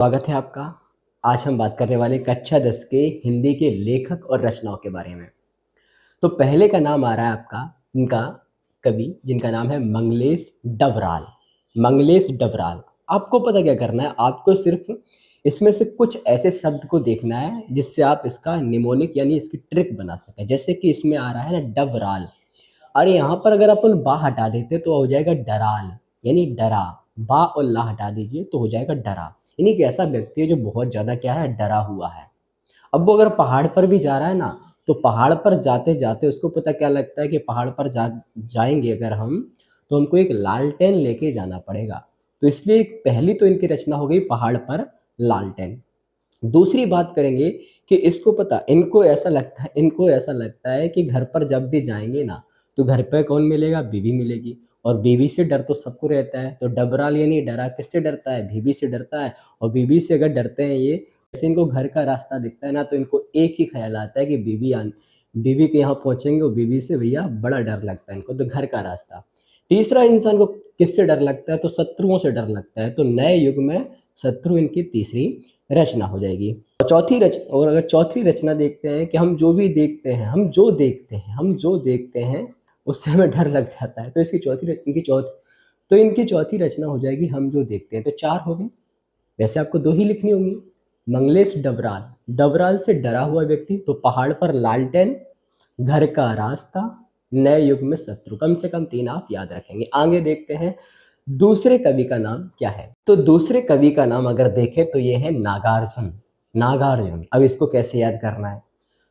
स्वागत है आपका। आज हम बात करने वाले कक्षा 10 के हिंदी के लेखक और रचनाओं के बारे में। तो पहले का नाम आ रहा है आपका इनका कवि जिनका नाम है मंगलेश डबराल। मंगलेश डबराल। आपको पता क्या करना है, आपको सिर्फ इसमें से कुछ ऐसे शब्द को देखना है जिससे आप इसका निमोनिक यानी इसकी ट्रिक बना सकें। जैसे कि इसमें आ रहा है ना डबराल, और यहाँ पर अगर अपन बा हटा देते तो हो जाएगा डराल, यानी डरा। बा और ला हटा दीजिए तो हो जाएगा डरा, यानी कि ऐसा व्यक्ति है जो बहुत ज्यादा क्या है, डरा हुआ है। अब वो अगर पहाड़ पर भी जा रहा है ना, तो पहाड़ पर जाते जाते उसको पता क्या लगता है कि पहाड़ पर जाएंगे अगर हम, तो हमको एक लालटेन लेके जाना पड़ेगा। तो इसलिए पहली तो इनकी रचना हो गई पहाड़ पर लालटेन। दूसरी बात करेंगे कि इसको पता इनको ऐसा लगता है कि घर पर जब भी जाएंगे ना, तो घर पे कौन मिलेगा, बीवी मिलेगी। और बीवी से डर तो सबको रहता है, तो डबराल यानी डरा किससे डरता है, बीवी से डरता है। और बीवी से अगर डरते हैं ये, जैसे इनको घर का रास्ता दिखता है ना, तो इनको एक ही ख्याल आता है कि बीवी के यहाँ पहुंचेंगे, और बीवी से भैया बड़ा डर लगता है इनको, तो घर का रास्ता। तीसरा इंसान को किससे डर लगता है, तो शत्रुओं से डर लगता है। तो नए युग में शत्रु इनकी तीसरी रचना हो जाएगी। और अगर चौथी रचना देखते हैं कि हम जो देखते हैं उससे हमें डर लग जाता है, तो इनकी चौथी रचना हो जाएगी हम जो देखते हैं। तो चार हो गए। वैसे आपको दो ही लिखनी होंगी। मंगलेश डबराल, डबराल से डरा हुआ व्यक्ति, तो पहाड़ पर लालटेन, घर का रास्ता, नए युग में शत्रु। कम से कम तीन आप याद रखेंगे। आगे देखते हैं दूसरे कवि का नाम क्या है। तो दूसरे कवि का नाम अगर देखें तो ये है नागार्जुन। नागार्जुन। अब इसको कैसे याद करना है,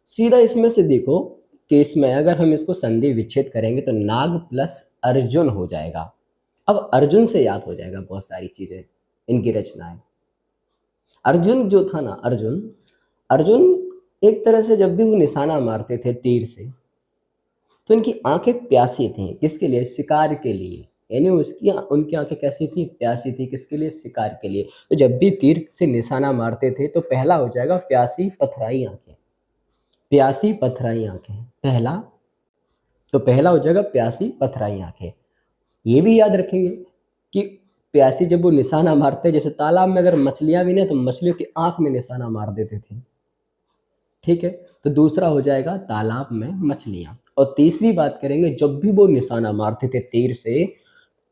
सीधा इसमें से देखो कि इसमें अगर हम इसको संधि विच्छेद करेंगे तो नाग प्लस अर्जुन हो जाएगा। अब अर्जुन से याद हो जाएगा बहुत सारी चीजें, इनकी रचनाएं। अर्जुन जो था ना, अर्जुन अर्जुन एक तरह से जब भी वो निशाना मारते थे तीर से, तो इनकी आंखें प्यासी थी। किसके लिए, शिकार के लिए। यानी उनकी आंखें कैसी थी, प्यासी थी। किसके लिए, शिकार के लिए। तो जब भी तीर से निशाना मारते थे तो पहला हो जाएगा प्यासी पथराई आंखें। प्यासी पथराई आंखें पहला, तो पहला हो जाएगा प्यासी पथराई आंखें। ये भी याद रखेंगे कि प्यासी जब वो निशाना मारते, जैसे तालाब में अगर मछलियां भी ना, तो मछलियों की आंख में निशाना मार देते थे। ठीक है, तो दूसरा हो जाएगा तालाब में मछलियां। और तीसरी बात करेंगे, जब भी वो निशाना मारते थे तीर से,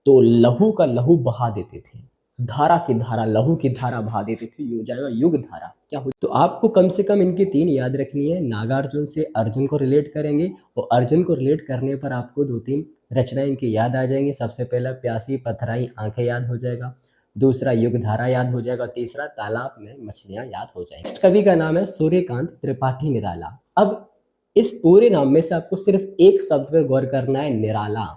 तो लहू का लहू बहा देते थे। धारा की धारा, लहू की धारा बहा देते थे। ये हो जाएगा युग धारा। क्या हो, तो आपको कम से कम इनकी तीन याद रखनी है। नागार्जुन से अर्जुन को रिलेट करेंगे, और अर्जुन को रिलेट करने पर आपको दो तीन रचना इनकी याद आ जाएंगी। सबसे पहला प्यासी पथराई आंखें याद हो जाएगा, दूसरा युग धारा याद हो जाएगा, तीसरा तालाब में मछलियां याद हो जाएंगी। नेक्स्ट कवि का नाम है सूर्यकांत त्रिपाठी निराला। अब इस पूरे नाम में से आपको सिर्फ एक शब्द पे गौर करना है, निराला।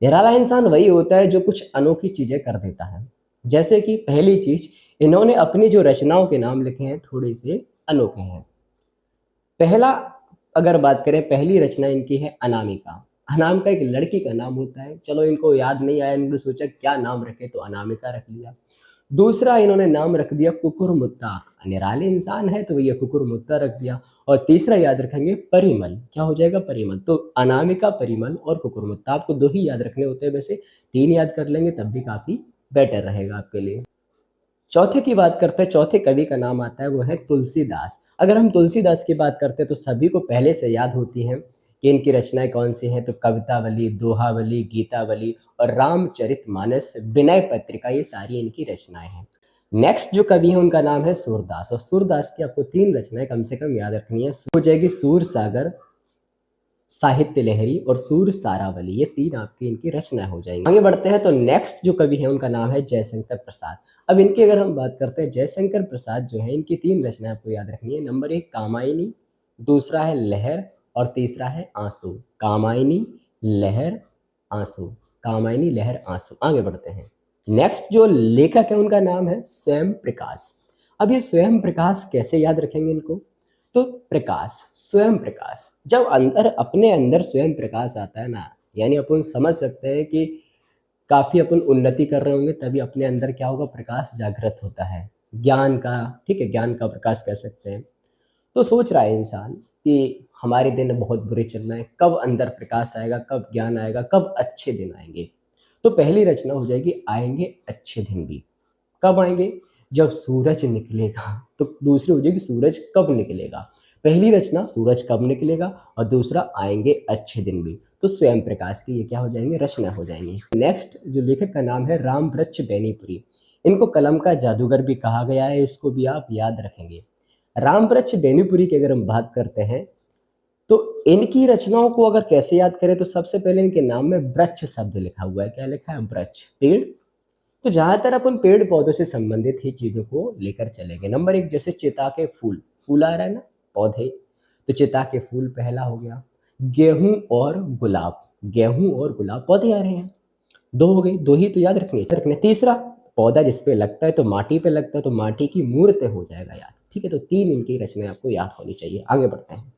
निराला इंसान वही होता है जो कुछ अनोखी चीजें कर देता है। जैसे कि पहली चीज, इन्होंने अपनी जो रचनाओं के नाम लिखे हैं थोड़े से अनोखे हैं। पहला, अगर बात करें, पहली रचना इनकी है अनामिका। अनामिका एक लड़की का नाम होता है। चलो, इनको याद नहीं आया, इन्होंने सोचा क्या नाम रखे, तो अनामिका रख लिया। दूसरा, इन्होंने नाम रख दिया कुकुरमुत्ता। निराले इंसान है तो भैया कुकुरमुत्ता रख दिया। और तीसरा याद रखेंगे परिमल। क्या हो जाएगा, परिमल। तो अनामिका, परिमल और कुकुरमुत्ता। आपको दो ही याद रखने होते हैं, वैसे तीन याद कर लेंगे तब भी काफी बेटर रहेगा आपके लिए। चौथे की बात करते हैं, चौथे कवि का नाम आता है, वो है तुलसीदास। अगर हम तुलसीदास की बात करते हैं तो सभी को पहले से याद होती हैं कि इनकी रचनाएं कौन सी हैं। तो कवितावली, दोहावली, गीतावली और रामचरितमानस, विनय पत्रिका, ये सारी इनकी रचनाएं हैं। नेक्स्ट जो कवि है उनका नाम है सूरदास। और सूरदास की आपको तीन रचनाएं कम से कम याद रखनी है। हो जाएगी सूर सागर, साहित्य लहरी और सूर सारावली। ये तीन आपकी इनकी रचना हो जाएंगी। आगे बढ़ते हैं तो नेक्स्ट जो कवि है उनका नाम है जयशंकर प्रसाद। अब इनकी अगर हम बात करते हैं, जयशंकर प्रसाद जो है, इनकी तीन रचनाएं आपको याद रखनी है। नंबर एक कामायनी, दूसरा है लहर और तीसरा है आंसू। कामायनी, लहर, आंसू। कामायनी, लहर, आंसू। आगे बढ़ते हैं। नेक्स्ट जो लेखक है उनका नाम है स्वयं प्रकाश। अब ये स्वयं प्रकाश कैसे याद रखेंगे इनको, तो प्रकाश, स्वयं प्रकाश। जब अंदर, अपने अंदर स्वयं प्रकाश आता है ना, यानी अपन समझ सकते हैं कि काफी अपन उन्नति कर रहे होंगे, तभी अपने अंदर क्या होगा, प्रकाश जागृत होता है, ज्ञान का। ठीक है, ज्ञान का प्रकाश कह सकते हैं। तो सोच रहा है इंसान कि हमारे दिन बहुत बुरे चल रहे हैं, कब अंदर प्रकाश आएगा, कब ज्ञान आएगा, कब अच्छे दिन आएंगे। तो पहली रचना हो जाएगी, आएंगे अच्छे दिन भी। कब आएंगे, जब सूरज निकलेगा, तो दूसरी हो जाएगी सूरज कब निकलेगा। पहली रचना सूरज कब निकलेगा और दूसरा आएंगे अच्छे दिन भी, तो स्वयं प्रकाश की ये क्या हो जाएंगे, रचना हो जाएंगी। नेक्स्ट जो लेखक का नाम है रामवृक्ष बेनीपुरी, इनको कलम का जादूगर भी कहा गया है, इसको भी आप याद रखेंगे। रामवृक्ष बेनीपुरी की अगर हम बात करते हैं तो इनकी रचनाओं को अगर कैसे याद करें, तो सबसे पहले इनके नाम में वृक्ष शब्द लिखा हुआ है। क्या लिखा है, वृक्ष, पेड़। तो ज़्यादातर अपन पेड़ पौधों से संबंधित ही चीज़ों को लेकर चलेंगे। नंबर एक, जैसे चिता के फूल, फूल आ रहा है ना, पौधे, तो चिता के फूल पहला हो गया। गेहूं और गुलाब, गेहूं और गुलाब पौधे आ रहे हैं, दो हो गई, दो ही तो याद रखने। तीसरा, पौधा जिस पे लगता है तो माटी पे लगता है, तो माटी की मूर्त हो जाएगा याद, ठीक है। तो तीन इनकी रचनाएं आपको याद होनी चाहिए। आगे बढ़ते हैं।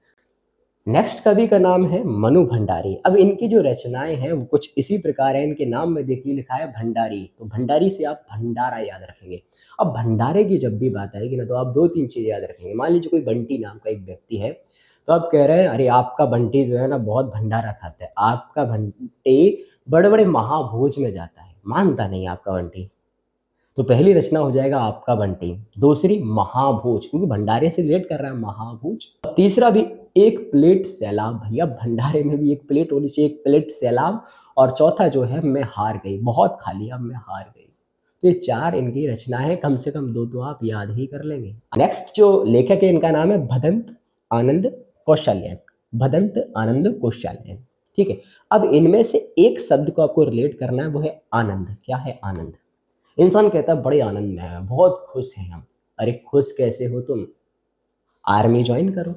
नेक्स्ट कवि का नाम है मनु भंडारी। अब इनकी जो रचनाएं हैं वो कुछ इसी प्रकार है। इनके नाम में देखिए लिखा है भंडारी, तो भंडारी से आप भंडारा याद रखेंगे। अब भंडारे की जब भी बात आएगी ना, तो आप दो तीन चीजें याद रखेंगे। मान लीजिए कोई बंटी नाम का एक व्यक्ति है, तो आप कह रहे हैं अरे आपका बंटी जो है ना बहुत भंडारा खाता है, आपका बंटी बड़े बड़े महाभोज में जाता है, मानता नहीं आपका बंटी, तो पहली रचना हो जाएगा आपका बंटी। दूसरी महाभोज, क्योंकि भंडारे से रिलेट कर रहा है, महाभोज। तीसरा भी एक प्लेट सैलाब, भैया भंडारे में भी एक प्लेट होनी चाहिए, एक प्लेट सैलाब। और चौथा जो है मैं हार गई, बहुत खा लिया मैं हार गई। तो ये चार इनकी रचना है, कम से कम दो तो आप याद ही कर लेंगे। नेक्स्ट जो लेखक है इनका नाम है भदंत आनंद कौशल्यन, भदंत आनंद कौशल्यन, ठीक है। अब इनमें से एक शब्द को आपको रिलेट करना है, वो है आनंद। क्या है, आनंद। इंसान कहता है बड़े आनंद में है, बहुत खुश हैं हम। अरे खुश कैसे हो तुम, आर्मी ज्वाइन करो,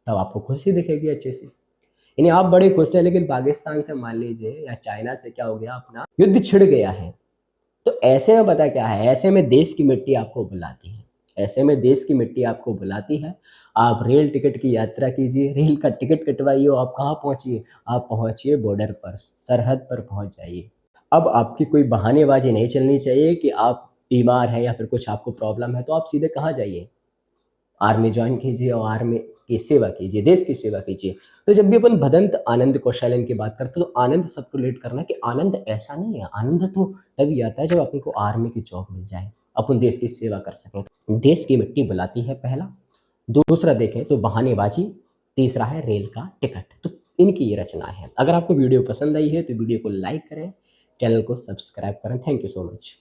तब आपको खुशी दिखेगी अच्छे से। यानी आप बड़े खुश हैं, लेकिन पाकिस्तान से मान लीजिए या चाइना से क्या हो गया, अपना युद्ध छिड़ गया है, तो ऐसे में पता क्या है, ऐसे में देश की मिट्टी आपको बुलाती है, ऐसे में देश की मिट्टी आपको बुलाती है। आप रेल टिकट की यात्रा कीजिए, रेल का टिकट कटवाइए, आप कहाँ पहुँचिए, आप पहुँचिए बॉर्डर पर, सरहद पर पहुँच जाइए। अब आपकी कोई बहानेबाजी नहीं चलनी चाहिए कि आप बीमार हैं या फिर कुछ आपको प्रॉब्लम है, तो आप सीधे कहाँ जाइए, आर्मी ज्वाइन कीजिए और आर्मी की सेवा कीजिए, देश की सेवा कीजिए। तो जब भी अपन भदंत आनंद कौशल्यन की बात करते हैं, तो आनंद सबको रिलेट करना कि आनंद ऐसा नहीं है, आनंद तो तभी आता है जब अपन को आर्मी की जॉब मिल जाए, अपन देश की सेवा कर सकें। देश की मिट्टी बुलाती है पहला, दूसरा देखें तो बहानेबाजी, तीसरा है रेल का टिकट। तो इनकी ये रचना है। अगर आपको वीडियो पसंद आई है तो वीडियो को लाइक करें, चैनल को सब्सक्राइब करें। Thank you so much.